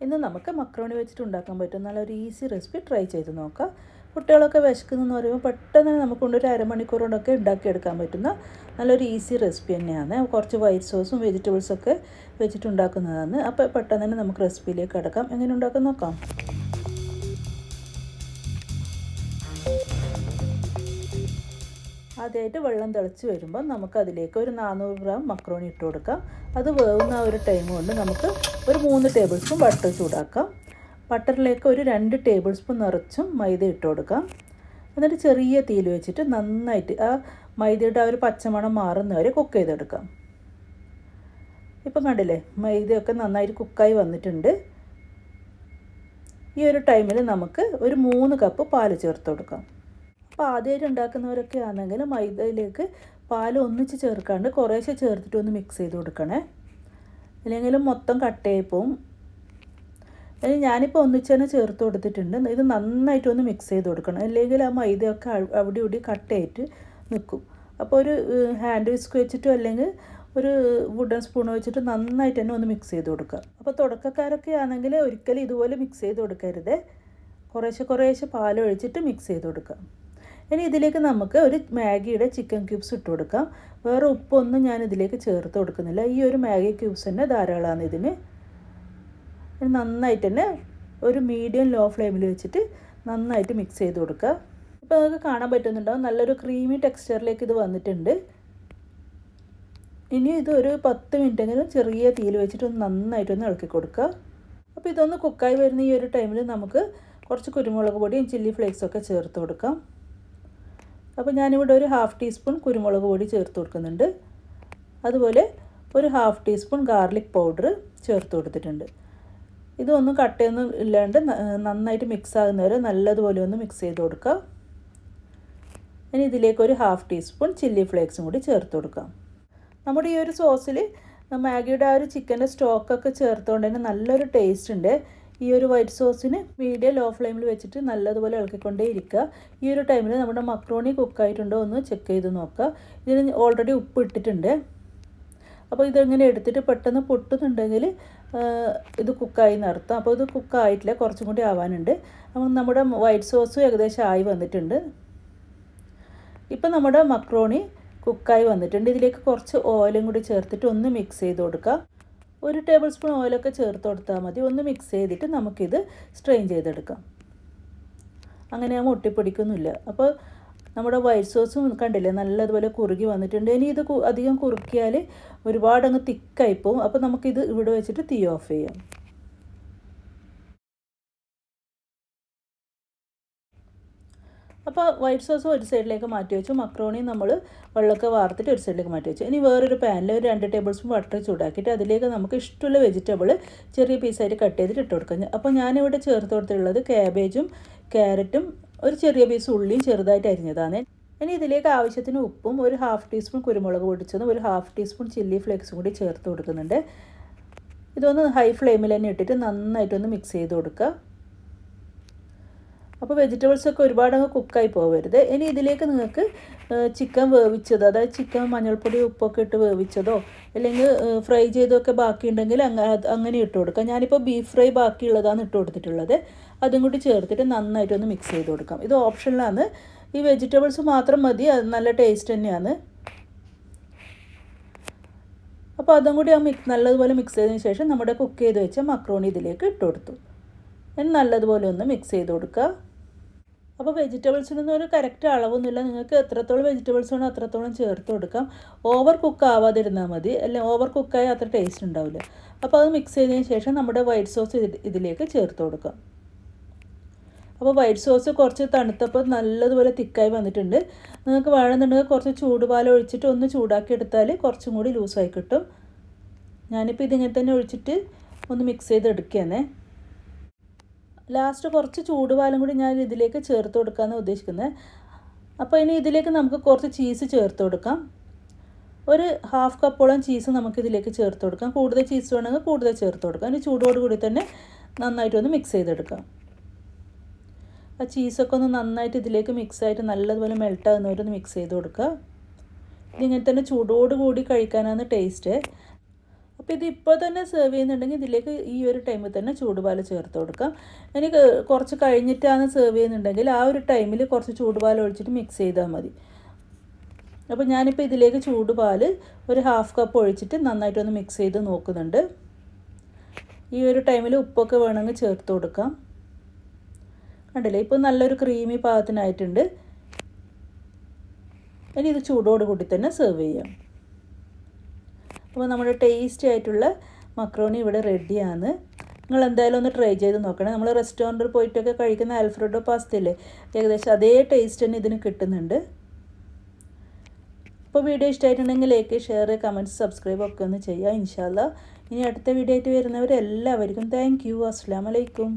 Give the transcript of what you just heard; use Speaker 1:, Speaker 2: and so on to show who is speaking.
Speaker 1: ഇന്ന് നമുക്ക് മക്രോണി വെച്ചിട്ട് ഉണ്ടാക്കാൻ പറ്റും നല്ലൊരു ഈസി റെസിപ്പി ട്രൈ ചെയ്ത് നോക്കാം. കുട്ടികളൊക്കെ വിശക്കുന്നതെന്ന് പറയുമ്പോൾ പെട്ടെന്ന് നമുക്ക് കൊണ്ടൊരു അരമണിക്കൂർ കൊണ്ടൊക്കെ ഉണ്ടാക്കിയെടുക്കാൻ പറ്റുന്ന നല്ലൊരു ഈസി റെസിപ്പി തന്നെയാണ്. കുറച്ച് വൈറ്റ് സോസും വെജിറ്റബിൾസൊക്കെ വെച്ചിട്ടുണ്ടാക്കുന്നതാണ്. അപ്പോൾ പെട്ടെന്ന് തന്നെ നമുക്ക് റെസിപ്പിയിലേക്ക് കിടക്കാം. എങ്ങനെ ഉണ്ടാക്കാൻ നോക്കാം. ആദ്യമായിട്ട് വെള്ളം തിളച്ച് വരുമ്പോൾ നമുക്കതിലേക്ക് ഒരു 400 ഗ്രാം മക്രോണി ഇട്ട് കൊടുക്കാം. അത് വേവുന്ന ഒരു ടൈം കൊണ്ട് നമുക്ക് ഒരു 3 ടേബിൾ സ്പൂൺ ബട്ടർ ചൂടാക്കാം. ബട്ടറിലേക്ക് ഒരു 2 ടേബിൾ സ്പൂൺ നിറച്ചും മൈദ ഇട്ട് കൊടുക്കാം. എന്നിട്ട് ചെറിയ തീയിൽ വെച്ചിട്ട് നന്നായിട്ട് ആ മൈദയുടെ ആ ഒരു പച്ചമണം മാറുന്ന വരെ കുക്ക് ചെയ്തെടുക്കാം. ഇപ്പം കണ്ടില്ലേ, മൈദയൊക്കെ നന്നായിട്ട് കുക്കായി വന്നിട്ടുണ്ട്. ഈ ഒരു ടൈമിൽ നമുക്ക് ഒരു 3 കപ്പ് പാൽ ചേർത്ത് കൊടുക്കാം. അപ്പോൾ ആദ്യമായിട്ട് ഉണ്ടാക്കുന്നവരൊക്കെ ആണെങ്കിൽ മൈദയിലേക്ക് പാൽ ഒന്നിച്ച് ചേർക്കാണ്ട് കുറേശ്ശെ ചേർത്തിട്ട് ഒന്ന് മിക്സ് ചെയ്ത് കൊടുക്കണേ, ഇല്ലെങ്കിലും മൊത്തം കട്ടയായി പോവും. ഞാനിപ്പോൾ ഒന്നിച്ച് തന്നെ ചേർത്ത് കൊടുത്തിട്ടുണ്ട്. ഇത് നന്നായിട്ടൊന്ന് മിക്സ് ചെയ്ത് കൊടുക്കണം, അല്ലെങ്കിൽ ആ മൈദയൊക്കെ അവിടെ ഇവിടെ കട്ടയായിട്ട് നിൽക്കും. അപ്പോൾ ഒരു ഹാൻഡ് വിസ്ക് വെച്ചിട്ടോ അല്ലെങ്കിൽ ഒരു വുഡൻ സ്പൂൺ വെച്ചിട്ട് നന്നായിട്ട് തന്നെ ഒന്ന് മിക്സ് ചെയ്ത് കൊടുക്കുക. അപ്പോൾ തുടക്കക്കാരൊക്കെ ആണെങ്കിൽ ഒരിക്കലും ഇതുപോലെ മിക്സ് ചെയ്ത് കൊടുക്കരുത്. കുറേശ്ശെ പാലൊഴിച്ചിട്ട് മിക്സ് ചെയ്ത് കൊടുക്കുക. ഇനി ഇതിലേക്ക് നമുക്ക് ഒരു മാഗിയുടെ ചിക്കൻ ക്യൂബ്സ് ഇട്ട് കൊടുക്കാം. വേറെ ഉപ്പൊന്നും ഞാൻ ഇതിലേക്ക് ചേർത്ത് കൊടുക്കുന്നില്ല. ഈ ഒരു മാഗി ക്യൂബ്സ് തന്നെ ധാരാളമാണ് ഇതിന്. നന്നായിട്ട് തന്നെ ഒരു മീഡിയം ലോ ഫ്ലെയിമിൽ വെച്ചിട്ട് നന്നായിട്ട് മിക്സ് ചെയ്ത് കൊടുക്കുക. ഇപ്പോൾ നിങ്ങൾക്ക് കാണാൻ പറ്റുന്നുണ്ടാവും നല്ലൊരു ക്രീമി ടെക്സ്ചറിലേക്ക് ഇത് വന്നിട്ടുണ്ട്. ഇനി ഇത് ഒരു 10 മിനിറ്റെങ്കിലും ചെറിയ തീയിൽ വെച്ചിട്ട് നന്നായിട്ടൊന്ന് ഇളക്കി കൊടുക്കുക. അപ്പോൾ ഇതൊന്ന് കുക്കായി വരുന്ന ഈ ഒരു ടൈമിൽ നമുക്ക് കുറച്ച് കുരുമുളക് പൊടിയും ചില്ലി ഫ്ലേക്സൊക്കെ ചേർത്ത് കൊടുക്കാം. അപ്പോൾ ഞാനിവിടെ ഒരു 1/2 ടീസ്പൂൺ കുരുമുളക് പൊടി ചേർത്ത് കൊടുക്കുന്നുണ്ട്. അതുപോലെ ഒരു 1/2 ടീസ്പൂൺ ഗാർലിക് പൗഡർ ചേർത്ത് കൊടുത്തിട്ടുണ്ട്. ഇതൊന്നും കട്ടയൊന്നും ഇല്ലാണ്ട് നന്നായിട്ട് മിക്സ് ആകുന്നവരെ നല്ലതുപോലെ ഒന്ന് മിക്സ് ചെയ്ത് കൊടുക്കുക. ഇനി ഇതിലേക്ക് ഒരു 1/2 ടീസ്പൂൺ ചില്ലി ഫ്ലേക്സും കൂടി ചേർത്ത് കൊടുക്കാം. നമ്മുടെ ഈ ഒരു സോസിൽ മാഗിയുടെ ആ ഒരു ചിക്കൻ്റെ സ്റ്റോക്കൊക്കെ ചേർത്തുകൊണ്ട് തന്നെ നല്ലൊരു ടേസ്റ്റ് ഉണ്ട്. ഈ ഒരു വൈറ്റ് സോസിന് മീഡിയം ലോ ഫ്ലെയിമിൽ വെച്ചിട്ട് നല്ലതുപോലെ ഇളക്കിക്കൊണ്ടേ ഇരിക്കുക. ഈ ഒരു ടൈമിൽ നമ്മുടെ മക്രോണി കുക്കായിട്ടുണ്ടോ എന്ന് ചെക്ക് ചെയ്ത് നോക്കുക. ഇതിന് ഓൾറെഡി ഉപ്പ് ഇട്ടിട്ടുണ്ട്. അപ്പോൾ ഇതിങ്ങനെ എടുത്തിട്ട് പെട്ടെന്ന് പൊട്ടുന്നുണ്ടെങ്കിൽ ഇത് കുക്കായി എന്നർത്ഥം. അപ്പോൾ ഇത് കുക്കായിട്ടില്ല, കുറച്ചും കൂടി ആവാനുണ്ട്. അപ്പോൾ നമ്മുടെ വൈറ്റ് സോസും ഏകദേശം ആയി വന്നിട്ടുണ്ട്. ഇപ്പം നമ്മുടെ മക്രോണി കുക്കായി വന്നിട്ടുണ്ട്. ഇതിലേക്ക് കുറച്ച് ഓയിലും കൂടി ചേർത്തിട്ട് ഒന്ന് മിക്സ് ചെയ്ത് കൊടുക്കുക. 1 ടേബിൾ സ്പൂൺ ഓയിലൊക്കെ ചേർത്ത് കൊടുത്താൽ മതി. ഒന്ന് മിക്സ് ചെയ്തിട്ട് നമുക്കിത് സ്ട്രെയിൻ ചെയ്തെടുക്കാം. അങ്ങനെ ആകുമ്പോൾ ഒട്ടിപ്പിടിക്കൊന്നുമില്ല. അപ്പോൾ നമ്മുടെ വൈറ്റ് സോസും കണ്ടില്ലേ നല്ലതുപോലെ കുറുകി വന്നിട്ടുണ്ട്. ഇനി ഇത് അധികം കുറുക്കിയാൽ ഒരുപാട് അങ്ങ് തിക്കായി പോകും. അപ്പോൾ നമുക്കിത് ഇവിടെ വെച്ചിട്ട് തീ ഓഫ് ചെയ്യാം. അപ്പോൾ വൈറ്റ് സോസ് ഒരു സൈഡിലേക്ക് മാറ്റി വെച്ചു. മക്രോണി നമ്മൾ വെള്ളമൊക്കെ വാർത്തിട്ട് ഒരു സൈഡിലേക്ക് മാറ്റി വെച്ചു. ഇനി വേറൊരു പാനിൽ ഒരു 2 ടേബിൾ സ്പൂൺ ബട്ടർ ചൂടാക്കിയിട്ട് അതിലേക്ക് നമുക്ക് ഇഷ്ടമുള്ള വെജിറ്റബിൾ ചെറിയ പീസായിട്ട് കട്ട് ചെയ്തിട്ട് ഇട്ട് കൊടുക്കാം. അപ്പോൾ ഞാനിവിടെ ചേർത്ത് കൊടുത്തിട്ടുള്ളത് ക്യാബേജും ക്യാരറ്റും ഒരു ചെറിയ പീസ് ഉള്ളിയും ചെറുതായിട്ട് അരിഞ്ഞതാണ്. ഇനി ഇതിലേക്ക് ആവശ്യത്തിന് ഉപ്പും ഒരു 1/2 ടീസ്പൂൺ കുരുമുളക് പൊടിച്ചതും ഒരു 1/2 ടീസ്പൂൺ ചില്ലി ഫ്ലേക്സും കൂടി ചേർത്ത് കൊടുക്കുന്നുണ്ട്. ഇതൊന്ന് ഹൈ ഫ്ലെയിമിൽ തന്നെ ഇട്ടിട്ട് നന്നായിട്ടൊന്ന് മിക്സ് ചെയ്ത് കൊടുക്കുക. അപ്പോൾ വെജിറ്റബിൾസൊക്കെ ഒരുപാട് അങ്ങ് കുക്കായി പോകരുത്. ഇനി ഇതിലേക്ക് നിങ്ങൾക്ക് ചിക്കൻ വേവിച്ചത്, അതായത് ചിക്കൻ മഞ്ഞൾപ്പൊടി ഉപ്പൊക്കെ ഇട്ട് വേവിച്ചതോ അല്ലെങ്കിൽ ഫ്രൈ ചെയ്തൊക്കെ ബാക്കിയുണ്ടെങ്കിൽ അങ്ങനെ ഇട്ട് കൊടുക്കാം. ഞാനിപ്പോൾ ബീഫ് ഫ്രൈ ബാക്കിയുള്ളതാണ് ഇട്ട് കൊടുത്തിട്ടുള്ളത്. അതും കൂടി ചേർത്തിട്ട് നന്നായിട്ടൊന്ന് മിക്സ് ചെയ്ത് കൊടുക്കാം. ഇത് ഓപ്ഷനിലാണ്. ഈ വെജിറ്റബിൾസ് മാത്രം മതി, അത് നല്ല ടേസ്റ്റ് തന്നെയാണ്. അപ്പോൾ അതും കൂടി നല്ലതുപോലെ മിക്സ് ചെയ്തതിന് ശേഷം നമ്മുടെ കുക്ക് ചെയ്ത് വെച്ച മക്രോണി ഇതിലേക്ക് ഇട്ട് കൊടുത്തു. ഇനി നല്ലതുപോലെ ഒന്ന് മിക്സ് ചെയ്ത് കൊടുക്കുക. അപ്പോൾ വെജിറ്റബിൾസിനൊന്നും ഒരു കറക്റ്റ് അളവൊന്നുമില്ല. നിങ്ങൾക്ക് എത്രത്തോളം വെജിറ്റബിൾസ് വേണോ അത്രത്തോളം ചേർത്ത് കൊടുക്കാം. ഓവർ കുക്ക് ആവാതിരുന്നാൽ മതി, അല്ലെങ്കിൽ ഓവർ കുക്കായി അത്ര ടേസ്റ്റ് ഉണ്ടാവില്ല. അപ്പോൾ അത് മിക്സ് ചെയ്തതിന് ശേഷം നമ്മുടെ വൈറ്റ് സോസ് ഇതിലേക്ക് ചേർത്ത് കൊടുക്കാം. അപ്പോൾ വൈറ്റ് സോസ് കുറച്ച് തണുത്തപ്പോൾ നല്ലതുപോലെ തിക്കായി വന്നിട്ടുണ്ട്. നിങ്ങൾക്ക് വേണമെന്നുണ്ടെങ്കിൽ കുറച്ച് ചൂടുപാൽ ഒഴിച്ചിട്ട് ഒന്ന് ചൂടാക്കി എടുത്താൽ കുറച്ചും കൂടി ലൂസായി കിട്ടും. ഞാനിപ്പോൾ ഇതിങ്ങനെ തന്നെ ഒഴിച്ചിട്ട് ഒന്ന് മിക്സ് ചെയ്ത് എടുക്കുകയാണേ. ലാസ്റ്റ് കുറച്ച് ചൂടുപാലും കൂടി ഞാൻ ഇതിലേക്ക് ചേർത്ത് കൊടുക്കാമെന്ന് ഉദ്ദേശിക്കുന്നത്. അപ്പോൾ ഇനി ഇതിലേക്ക് നമുക്ക് കുറച്ച് ചീസ് ചേർത്ത് കൊടുക്കാം. ഒരു 1/2 കപ്പോളം ചീസ് നമുക്കിതിലേക്ക് ചേർത്ത് കൊടുക്കാം. കൂടുതൽ ചീസ് വേണമെങ്കിൽ കൂടുതൽ ചേർത്ത് കൊടുക്കാം. ഇനി ചൂടോടുകൂടി തന്നെ നന്നായിട്ടൊന്ന് മിക്സ് ചെയ്തെടുക്കാം. ആ ചീസൊക്കെ ഒന്ന് നന്നായിട്ട് ഇതിലേക്ക് മിക്സായിട്ട് നല്ലതുപോലെ മെൽട്ടാകുന്നവരൊന്ന് മിക്സ് ചെയ്ത് കൊടുക്കുക. ഇതിങ്ങനെ തന്നെ ചൂടോടുകൂടി കഴിക്കാനാണ് ടേസ്റ്റ്. അപ്പോൾ ഇതിപ്പോൾ തന്നെ സെർവ് ചെയ്യുന്നുണ്ടെങ്കിൽ ഇതിലേക്ക് ഈ ഒരു ടൈമിൽ തന്നെ ചൂടുപാൽ ചേർത്ത് കൊടുക്കാം. എനിക്ക് കുറച്ച് കഴിഞ്ഞിട്ടാണ് സെർവ് ചെയ്യുന്നുണ്ടെങ്കിൽ ആ ഒരു ടൈമിൽ കുറച്ച് ചൂടുപാൽ ഒഴിച്ചിട്ട് മിക്സ് ചെയ്താൽ മതി. അപ്പോൾ ഞാനിപ്പോൾ ഇതിലേക്ക് ചൂടുപാൽ ഒരു 1/2 കപ്പ് ഒഴിച്ചിട്ട് നന്നായിട്ടൊന്ന് മിക്സ് ചെയ്ത് നോക്കുന്നുണ്ട്. ഈ ഒരു ടൈമിൽ ഉപ്പൊക്കെ വേണമെങ്കിൽ ചേർത്ത് കൊടുക്കാം. കണ്ടില്ലേ, ഇപ്പോൾ നല്ലൊരു ക്രീമി പാകത്തിനായിട്ടുണ്ട്. ഇനി ഇത് ചൂടോട് കൂടി തന്നെ സെർവ് ചെയ്യാം. അപ്പോൾ നമ്മുടെ ടേസ്റ്റി ആയിട്ടുള്ള മക്രോണി ഇവിടെ റെഡിയാണ്. നിങ്ങൾ എന്തായാലും ഒന്ന് ട്രൈ ചെയ്ത് നോക്കണം. നമ്മൾ റെസ്റ്റോറൻറ്റിൽ പോയിട്ടൊക്കെ കഴിക്കുന്ന ആൽഫ്രെഡോ പാസ്ത ഇല്ലേ, ഏകദേശം അതേ ടേസ്റ്റ് തന്നെ ഇതിന് കിട്ടുന്നുണ്ട്. അപ്പോൾ വീഡിയോ ഇഷ്ടമായിട്ടുണ്ടെങ്കിൽ ലൈക്ക്, ഷെയർ, കമൻറ്റ്, സബ്സ്ക്രൈബ് ഒക്കെ ഒന്ന് ചെയ്യുക. ഇൻഷാ അല്ലാഹ് ഇനി അടുത്ത വീഡിയോ ആയിട്ട് വരുന്നവരെല്ലാവർക്കും താങ്ക് യു. അസ്സലാമു അലൈക്കും.